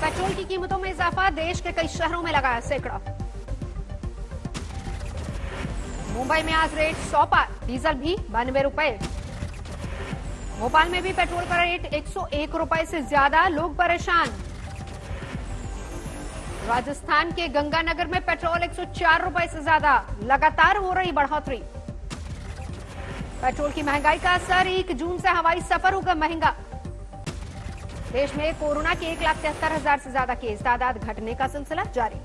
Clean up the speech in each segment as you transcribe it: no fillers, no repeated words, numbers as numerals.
Petrol की कीमतों में इजाफा, देश के कई शहरों में लगाया सैकड़ा। मुंबई में आज रेट 100 पार, डीजल भी 92 रुपए। भोपाल में भी पेट्रोल का रेट 101 रुपए से ज्यादा, लोग परेशान। राजस्थान के गंगानगर में पेट्रोल 104 रुपए से ज्यादा, लगातार हो रही बढ़ोतरी। पेट्रोल की महंगाई का असर, 1 जून से हवाई सफर होगा महंगा। देश में कोरोना के 1,73,000 से ज्यादा केस, तादाद घटने का सिलसिला जारी।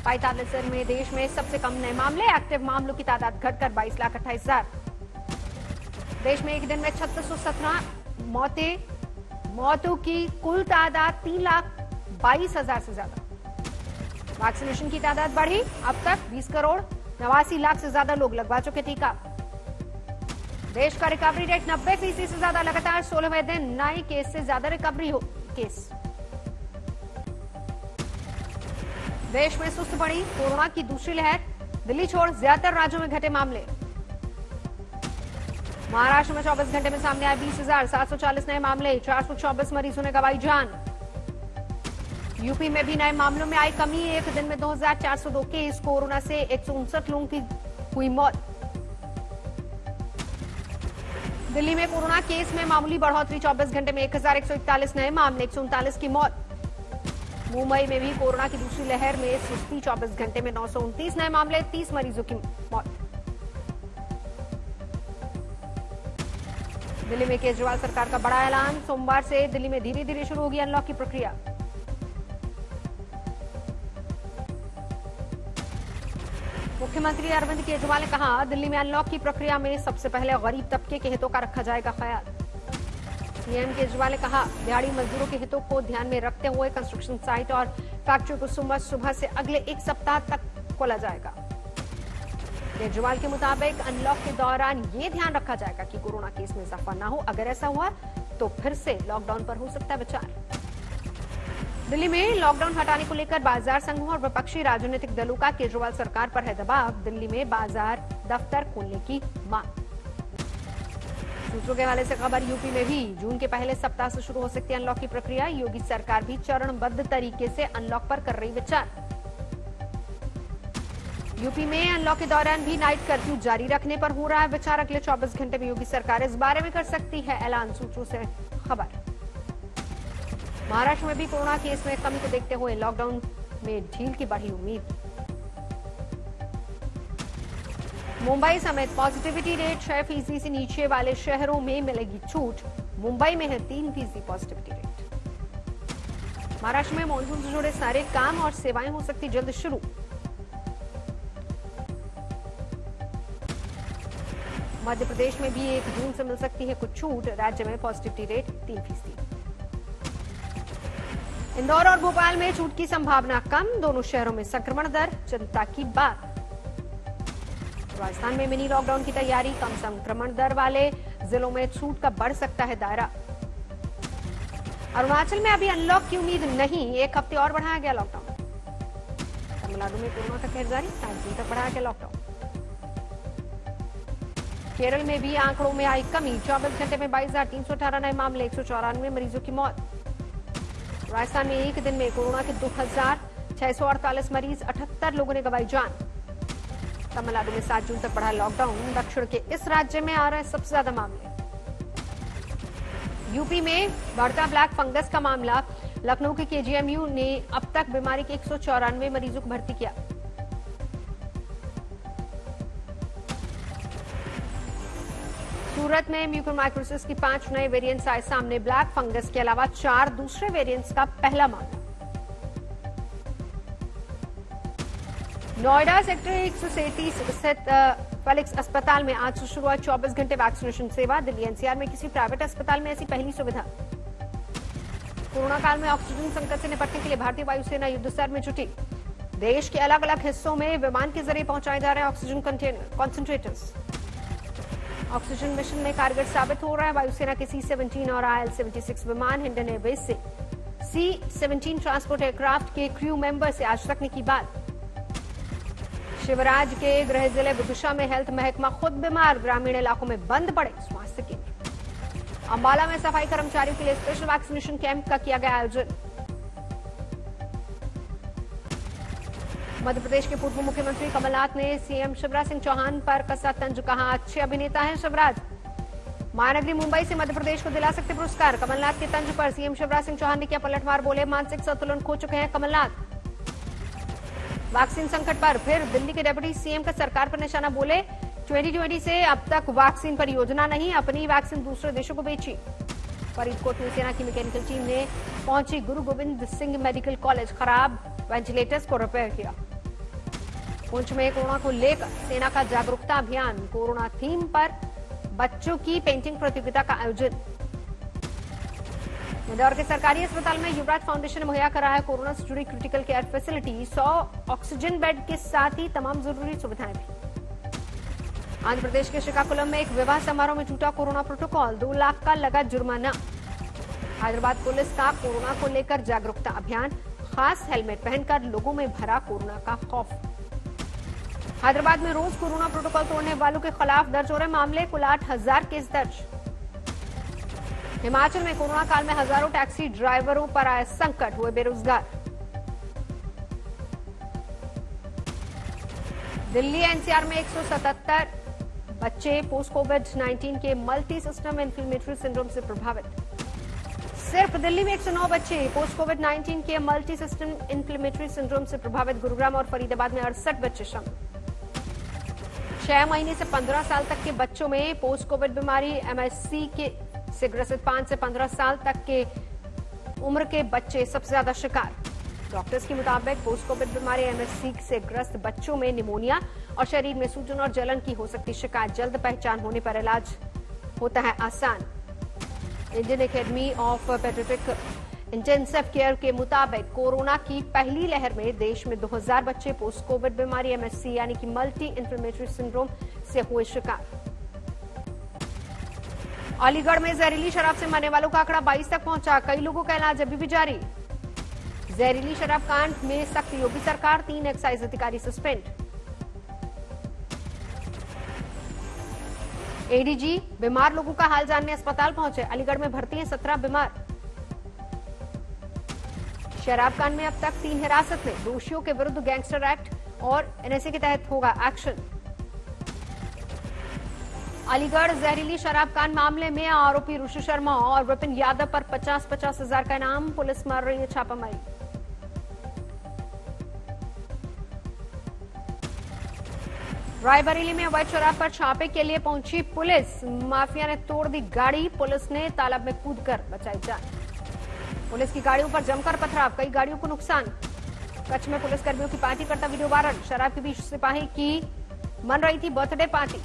45 में देश में सबसे कम नए मामले, एक्टिव मामलों की तादाद घटकर 22,28,000। देश में एक दिन में 3617 मौतों की कुल तादाद 3,22,000 से ज्यादा। वैक्सीनेशन की तादाद बढ़ी, अब तक 20 करोड़ 89 लाख से ज्यादा लोग लगवा चुके टीका। देश का रिकवरी रेट 90% से ज्यादा, लगातार 16वें दिन नए केस से ज्यादा रिकवरी हो केस। देश में सुस्त पड़ी कोरोना की दूसरी लहर, दिल्ली छोड़ ज्यादातर राज्यों में घटे मामले। महाराष्ट्र में 24 घंटे में सामने आए 20,740 नए मामले, 424 मरीजों ने गंवाई जान। यूपी में भी नए मामलों में आई कमी, एक दिन में 2,402 केस, कोरोना से 159 लोगों की हुई मौत। दिल्ली में कोरोना केस में मामूली बढ़ोतरी, 24 घंटे में 1,141 नए मामले, 139 की मौत। मुंबई में भी कोरोना की दूसरी लहर में सुस्ती, 24 घंटे में 929 नए मामले, 30 मरीजों की मौत। दिल्ली में केजरीवाल सरकार का बड़ा ऐलान, सोमवार से दिल्ली में धीरे धीरे शुरू होगी अनलॉक की प्रक्रिया। मुख्यमंत्री अरविंद केजरीवाल ने कहा, दिल्ली में अनलॉक की प्रक्रिया में सबसे पहले गरीब तबके के हितों का रखा जाएगा ख्याल। सीएम केजरीवाल ने कहा, दिहाड़ी मजदूरों के हितों को ध्यान में रखते हुए कंस्ट्रक्शन साइट और फैक्ट्री को सुबह से अगले 1 सप्ताह तक खोला जाएगा। केजरीवाल के मुताबिक अनलॉक के दौरान ये ध्यान रखा जाएगा कि कोरोना केस में इजाफा न हो। अगर ऐसा हुआ तो फिर से लॉकडाउन पर हो सकता है विचार। दिल्ली में लॉकडाउन हटाने को लेकर बाजार संघों और विपक्षी राजनीतिक दलों का केजरीवाल सरकार पर है दबाव। दिल्ली में बाजार दफ्तर खोलने की मांग। सूत्रों के हवाले से खबर, यूपी में भी जून के पहले सप्ताह से शुरू हो सकती है अनलॉक की प्रक्रिया। योगी सरकार भी चरणबद्ध तरीके से अनलॉक पर कर रही विचार। यूपी में अनलॉक के दौरान भी नाइट कर्फ्यू जारी रखने पर हो रहा है विचार। अगले 24 घंटे में योगी सरकार इस बारे में कर सकती है ऐलान, सूत्रों से खबर। महाराष्ट्र में भी कोरोना केस में कमी को देखते हुए लॉकडाउन में ढील की बढ़ी उम्मीद। मुंबई समेत पॉजिटिविटी रेट 6% से नीचे वाले शहरों में मिलेगी छूट। मुंबई में है 3% पॉजिटिविटी रेट। महाराष्ट्र में मानसून से जुड़े सारे काम और सेवाएं हो सकती जल्द शुरू। मध्य प्रदेश में भी 1 जून से मिल सकती है कुछ छूट। राज्य में पॉजिटिविटी रेट 3%। इंदौर और भोपाल में छूट की संभावना कम, दोनों शहरों में संक्रमण दर चिंता की बात। राजस्थान में मिनी लॉकडाउन की तैयारी, कम संक्रमण दर वाले जिलों में छूट का बढ़ सकता है दायरा। अरुणाचल में अभी अनलॉक की उम्मीद नहीं, 1 हफ्ते और बढ़ाया गया लॉकडाउन। तमिलनाडु में कोरोना का कहर जारी, 7 जून तक बढ़ाया गया लॉकडाउन। केरल में भी आंकड़ों में आई कमी, 24 घंटे में 22,318 नए मामले, 194 मरीजों की मौत। राजस्थान में एक दिन में कोरोना के 2,648 मरीज, 78 लोगों ने गंवाई जान। तमिलनाडु में 7 जून तक बढ़ा लॉकडाउन। दक्षिण के इस राज्य में आ रहे हैं सबसे ज्यादा मामले। यूपी में बढ़ता ब्लैक फंगस का मामला। लखनऊ के केजीएमयू ने अब तक बीमारी के 194 मरीजों को भर्ती किया। सूरत में म्यूकोरमाइकोसिस की 5 नए वेरिएंट्स आए सामने। ब्लैक फंगस के अलावा 4 दूसरे वेरिएंट्स का पहला मामला। नोएडा सेक्टर 137 स्थित फेलिक्स अस्पताल में आज से शुरू हुआ 24 घंटे वैक्सीनेशन सेवा। दिल्ली एनसीआर में किसी प्राइवेट अस्पताल में ऐसी पहली सुविधा। कोरोना काल में ऑक्सीजन संकट से निपटने के लिए भारतीय वायुसेना युद्ध स्तर में जुटी। देश के अलग अलग हिस्सों में विमान के जरिए पहुंचाए जा रहे हैं ऑक्सीजन कॉन्सेंट्रेटर्स। ऑक्सीजन मिशन में कारगर साबित हो रहा है वायुसेना के C-17 और IL-76 विमान। हिंडन एयरबेस से C-17 ट्रांसपोर्ट एयरक्राफ्ट के क्रू मेंबर से आज तकने की बात। शिवराज के गृह जिले विदिशा में हेल्थ महकमा खुद बीमार, ग्रामीण इलाकों में बंद पड़े स्वास्थ्य केंद्र। अंबाला में सफाई कर्मचारियों के लिए स्पेशल वैक्सीनेशन कैंप का किया गया आयोजन। मध्य प्रदेश के पूर्व मुख्यमंत्री कमलनाथ ने सीएम शिवराज सिंह चौहान पर कसा तंज, कहा अच्छे अभिनेता हैं शिवराज। महानगरी मुंबई से मध्य प्रदेश को दिला सकते पुरस्कार। कमलनाथ के तंज पर सीएम शिवराज सिंह चौहान ने किया पलटवार, बोले मानसिक संतुलन खो चुके हैं कमलनाथ। वैक्सीन संकट पर फिर दिल्ली के डिप्टी सीएम का सरकार पर निशाना, बोले 2020 से अब तक वैक्सीन परियोजना नहीं, अपनी वैक्सीन दूसरे देशों को बेची। फरीदकोट में सेना की मैकेनिकल टीम ने पहुंची गुरु गोविंद सिंह मेडिकल कॉलेज, खराब वेंटिलेटर्स को रिपेयर किया। पुंछ में कोरोना को लेकर सेना का जागरूकता अभियान, कोरोना थीम पर बच्चों की पेंटिंग प्रतियोगिता का आयोजन। इंदौर के सरकारी अस्पताल में युवराज फाउंडेशन ने मुहैया कराया कोरोना से जुड़ी critical care facility, 100 oxygen bed के साथ ही तमाम जरूरी सुविधाएं भी। आंध्र प्रदेश के श्रीकाकुलम में एक विवाह समारोह में टूटा कोरोना प्रोटोकॉल, 2 लाख का लगा जुर्माना। हैदराबाद पुलिस का कोरोना को लेकर जागरूकता अभियान, खास हेलमेट पहनकर लोगों में भरा कोरोना का खौफ। हैदराबाद में रोज कोरोना प्रोटोकॉल तोड़ने वालों के खिलाफ दर्ज हो रहे मामले, कुल 8,000 केस दर्ज। हिमाचल में कोरोना काल में हजारों टैक्सी ड्राइवरों पर आए संकट, हुए बेरोजगार। दिल्ली एनसीआर में 177 बच्चे पोस्ट कोविड-19 के मल्टी सिस्टम इन्फ्लेमेटरी सिंड्रोम से प्रभावित। सिर्फ दिल्ली में 109 बच्चे पोस्ट कोविड-19 के मल्टी सिस्टम इन्फ्लेमेटरी सिंड्रोम से प्रभावित। गुरुग्राम और फरीदाबाद में 68 बच्चे शामिल। 6 महीने से 15 साल तक के बच्चों में पोस्ट कोविड बीमारी एमएससी के से ग्रसित 5 से 15 साल तक के उम्र के बच्चे सबसे ज्यादा शिकार। डॉक्टर्स के मुताबिक पोस्ट कोविड बीमारी एमएससी से ग्रस्त बच्चों में निमोनिया और शरीर में सूजन और जलन की हो सकती शिकायत, जल्द पहचान होने पर इलाज होता है आसान। Indian academy of paediatric intensive care के मुताबिक कोरोना की पहली लहर में देश में 2000 बच्चे पोस्ट कोविड बीमारी एमएससी यानी कि मल्टी इन्फ्लेमेटरी सिंड्रोम से हुए शिकार। अलीगढ़ में जहरीली शराब से मरने वालों का आंकड़ा 22 तक पहुंचा, कई लोगों का इलाज अभी भी जारी। जहरीली शराब कांड में सख्त, योगी सरकार, 3 एक्साइज अधिकारी सस्पेंड। एडीजी बीमार लोगों का हाल जानने अस्पताल पहुंचे, अलीगढ़ में भर्ती हैं 17 बीमार। शराब कांड में अब तक 3 हिरासत में, दोषियों के विरुद्ध गैंगस्टर एक्ट और एनएसए के तहत होगा एक्शन। अलीगढ़ जहरीली शराब कांड मामले में आरोपी ऋषि शर्मा और विपिन यादव पर 50-50 हजार का इनाम, पुलिस मार रही है छापामारी। रायबरेली में अवैध शराब पर छापे के लिए पहुंची पुलिस, माफिया ने तोड़ दी गाड़ी, पुलिस ने तालाब में कूदकर बचाई जान। पुलिस की गाड़ियों पर जमकर पथराव, कई गाड़ियों को नुकसान। कच्छ में पुलिसकर्मियों की पार्टी करता वीडियो वायरल, शराब के बीच सिपाही की मन रही थी बर्थडे पार्टी।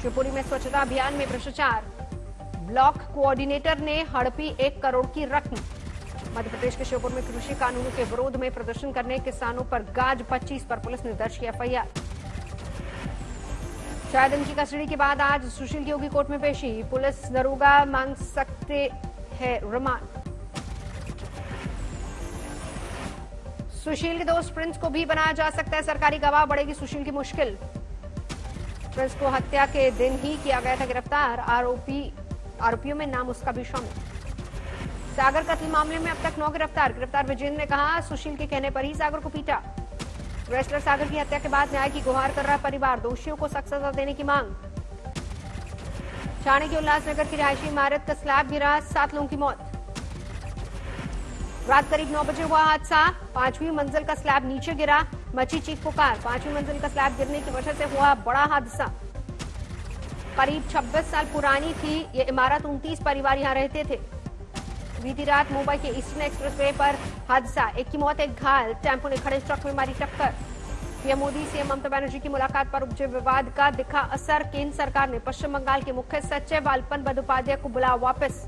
शिवपुरी में स्वच्छता अभियान में भ्रष्टाचार, ब्लॉक कोऑर्डिनेटर ने हड़पी 1 करोड़ की रकम। मध्य प्रदेश के श्योपुर में कृषि कानूनों के विरोध में प्रदर्शन करने किसानों पर गाज 25 पर पुलिस ने दर्ज किया एफआईआर। 4 दिन की कस्टडी के बाद आज सुशील की होगी कोर्ट में पेशी, पुलिस दरोगा मांग सकते हैं रिमांड। सुशील के दोस्त प्रिंस को भी बनाया जा सकता है सरकारी गवाह, बढ़ेगी सुशील की मुश्किल। प्रिंस को हत्या के दिन ही किया गया था गिरफ्तार, आरोपियों में नाम उसका भी शामिल। सागर कत्ल मामले में अब तक 9 गिरफ्तार विजेंद्र ने कहा सुशील के कहने पर ही सागर को पीटा। रेसलर सागर की हत्या के बाद न्याय की गुहार कर रहा परिवार, दोषियों को सख्त सजा देने की मांग। ठाणे के उल्लासनगर की रिहायशी इमारत का स्लैब गिरा, 7 लोगों की मौत। रात करीब 9 बजे हुआ हादसा, 5वीं मंजिल का स्लैब नीचे गिरा, मची चीख पुकार। 5वीं मंजिल का स्लैब गिरने की वजह से हुआ बड़ा हादसा। करीब 26 साल पुरानी थी ये इमारत, 29 परिवार यहां रहते थे। बीती रात मुंबई के ईस्टर्न एक्सप्रेसवे पर हादसा, 1 की मौत 1 घायल, टेम्पो ने खड़े ट्रक में मारी टक्कर। पीएम मोदी सीएम ममता बनर्जी की मुलाकात पर उपजे विवाद का दिखा असर, केंद्र सरकार ने पश्चिम बंगाल के मुख्य सचिव अल्पन बंदोपाध्याय को बुलाया वापस।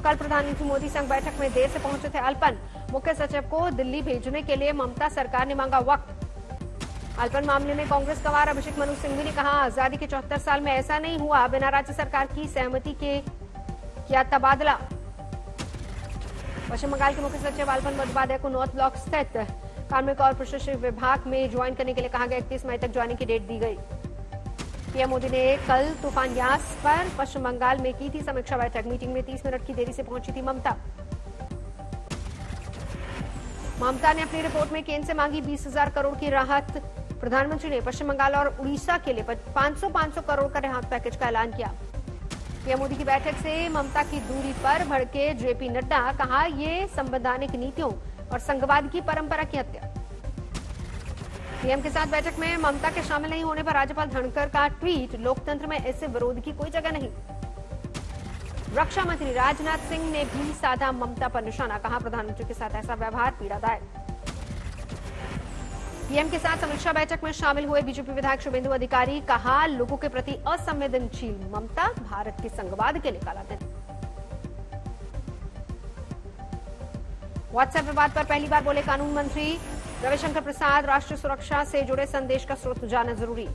कल प्रधानमंत्री मोदी संग बैठक में देर से पहुंचे थे अल्पन, मुख्य सचिव को दिल्ली भेजने के लिए ममता सरकार ने मांगा वक्त। अल्पन मामले में कांग्रेस गवार अभिषेक मनु सिंघवी ने कहा आजादी के 74 साल में ऐसा नहीं हुआ, बिना राज्य सरकार की सहमति के किया तबादला। पश्चिम बंगाल के मुख्य सचिव अल्पन बंदोपाध्याय को नॉर्थ ब्लॉक स्थित कार्मिक और प्रशासनिक विभाग में ज्वाइन करने के लिए कहा गया, 31 मई तक ज्वाइनिंग की डेट दी गई। पीएम मोदी ने कल तूफान यास पर पश्चिम बंगाल में की थी समीक्षा बैठक, मीटिंग में 30 मिनट की देरी से पहुंची थी ममता। ममता ने अपनी रिपोर्ट में केंद्र से मांगी 20,000 करोड़ की राहत। प्रधानमंत्री ने पश्चिम बंगाल और उड़ीसा के लिए 500 करोड़ का राहत पैकेज का ऐलान किया। पीएम मोदी की बैठक से ममता की दूरी पर भड़के जेपी नड्डा, कहा ये संवैधानिक नीतियों और संघवाद की परंपरा की हत्या। पीएम के साथ बैठक में ममता के शामिल नहीं होने पर राज्यपाल धनखड़ का ट्वीट, लोकतंत्र में ऐसे विरोध की कोई जगह नहीं। रक्षा मंत्री राजनाथ सिंह ने भी साधा ममता पर निशाना, कहा प्रधानमंत्री के साथ ऐसा व्यवहार पीड़ादायक। पीएम के साथ समीक्षा बैठक में शामिल हुए बीजेपी विधायक शुभेंदु अधिकारी, कहा लोगों के प्रति असंवेदनशील ममता, भारत के संघवाद के लिए काला दिन। व्हाट्सएप विवाद पर पहली बार बोले कानून मंत्री रविशंकर प्रसाद, राष्ट्रीय सुरक्षा से जुड़े संदेश का स्रोत जानना जरूरी।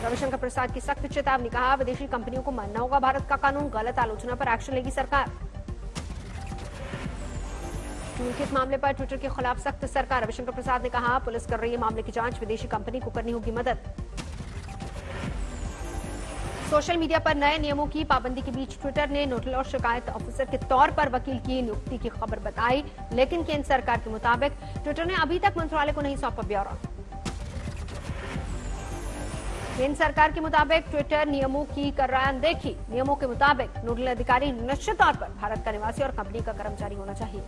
रविशंकर प्रसाद की सख्त चेतावनी, कहा विदेशी कंपनियों को मानना होगा भारत का कानून, गलत आलोचना पर एक्शन लेगी सरकार। टूलकिट मामले पर ट्विटर के खिलाफ सख्त सरकार, रविशंकर प्रसाद ने कहा पुलिस कर रही है मामले की जांच, विदेशी कंपनी को करनी होगी मदद। सोशल मीडिया पर नए नियमों की पाबंदी के बीच ट्विटर ने नोडल और शिकायत ऑफिसर के तौर पर वकील की नियुक्ति की खबर बताई, लेकिन केंद्र सरकार के मुताबिक ट्विटर ने अभी तक मंत्रालय को नहीं सौंपा ब्यौरा। केंद्र सरकार के मुताबिक ट्विटर नियमों की कर रहा है अनदेखी। नियमों के मुताबिक नोडल अधिकारी निश्चित तौर पर भारत का निवासी और कंपनी का कर्मचारी होना चाहिए।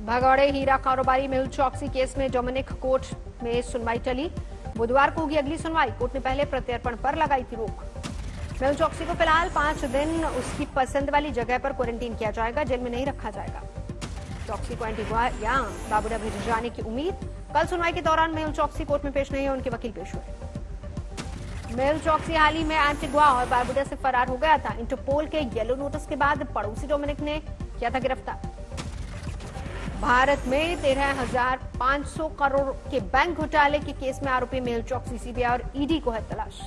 भगौड़े हीरा कारोबारी मेहुल चौकसी केस में डोमिनिक कोर्ट में सुनवाई टली। बुधवार को होगी अगली सुनवाई। कोर्ट ने पहले प्रत्यर्पण पर लगाई थी रोक। मेहुल चौकसी को फिलहाल 5 दिन उसकी पसंद वाली जगह पर क्वारंटीन किया जाएगा, जेल में नहीं रखा जाएगा। चौकसी को एंटीगुआ या बारबुडा भेजे जाने की उम्मीद। कल सुनवाई के दौरान मेहुल चौकसी कोर्ट में पेश नहीं हुए, उनके वकील पेश हुए। मेहुल चौकसी हाल ही में एंटीगुआ और बारबुडा से फरार हो गया था। इंटरपोल के येलो नोटिस के बाद पड़ोसी डोमिनिक ने किया था गिरफ्तार। भारत में 13,500 करोड़ के बैंक घोटाले के केस में आरोपी मेहुल चौकसी, सीबीआई और ईडी को है तलाश।